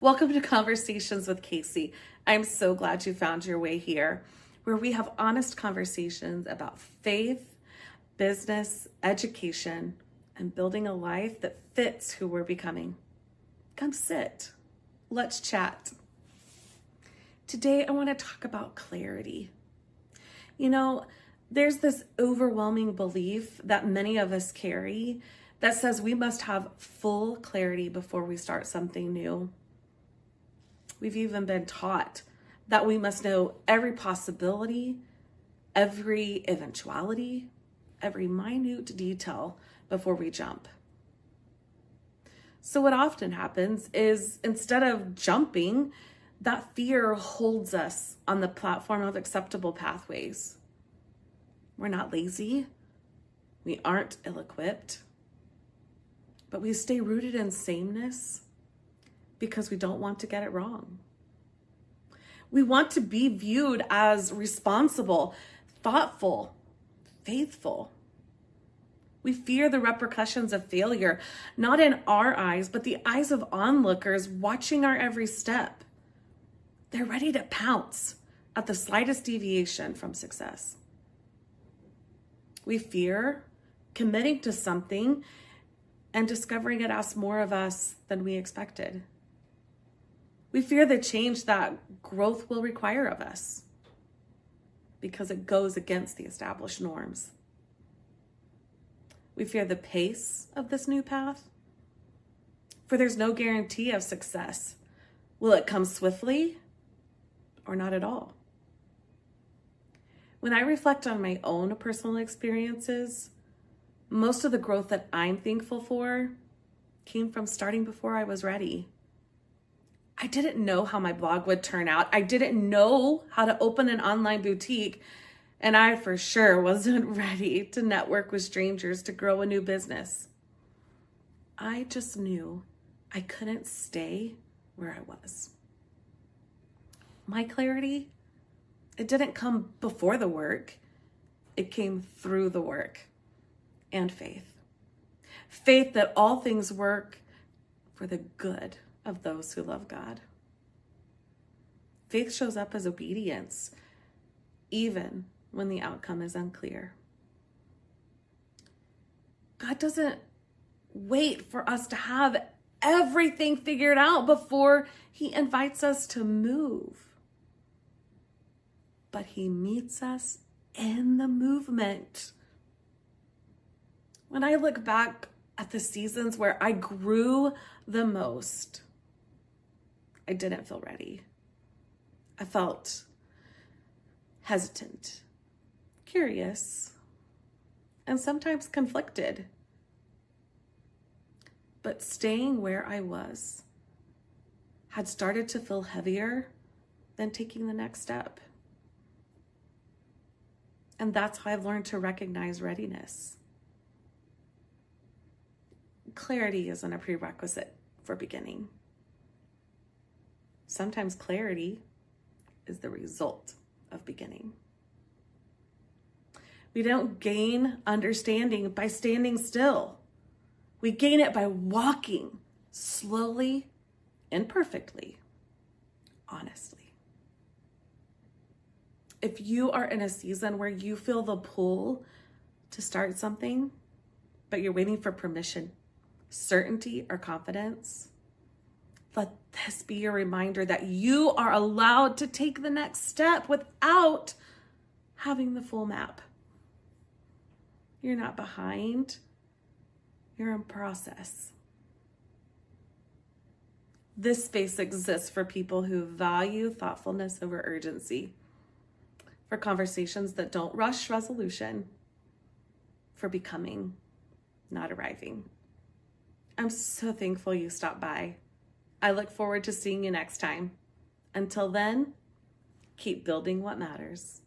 Welcome to Conversations with Kasey. I'm so glad you found your way here, where we have honest conversations about faith, business, education, and building a life that fits who we're becoming. Come sit. Let's chat. Today, I want to talk about clarity. There's this overwhelming belief that many of us carry that says we must have full clarity before we start something new. We've even been taught that we must know every possibility, every eventuality, every minute detail before we jump. So what often happens is instead of jumping, that fear holds us on the platform of acceptable pathways. We're not lazy. We aren't ill-equipped. But we stay rooted in sameness because we don't want to get it wrong. We want to be viewed as responsible, thoughtful, faithful. We fear the repercussions of failure, not in our eyes, but the eyes of onlookers watching our every step. They're ready to pounce at the slightest deviation from success. We fear committing to something and discovering it asks more of us than we expected. We fear the change that growth will require of us because it goes against the established norms. We fear the pace of this new path, for there's no guarantee of success. Will it come swiftly or not at all? When I reflect on my own personal experiences, most of the growth that I'm thankful for came from starting before I was ready. I didn't know how my blog would turn out. I didn't know how to open an online boutique, and I for sure wasn't ready to network with strangers to grow a new business. I just knew I couldn't stay where I was. My clarity, it didn't come before the work. It came through the work and faith. Faith that all things work for the good of those who love God. Faith shows up as obedience, even when the outcome is unclear. God doesn't wait for us to have everything figured out before He invites us to move. But He meets us in the movement. When I look back at the seasons where I grew the most, I didn't feel ready. I felt hesitant, curious, and sometimes conflicted. But staying where I was had started to feel heavier than taking the next step. And that's how I've learned to recognize readiness. Clarity isn't a prerequisite for beginning. Sometimes clarity is the result of beginning. We don't gain understanding by standing still. We gain it by walking slowly, imperfectly, honestly. If you are in a season where you feel the pull to start something, but you're waiting for permission, certainty, or confidence, let this be your reminder that you are allowed to take the next step without having the full map. You're not behind. You're in process. This space exists for people who value thoughtfulness over urgency, for conversations that don't rush resolution, for becoming, not arriving. I'm so thankful you stopped by. I look forward to seeing you next time. Until then, keep building what matters.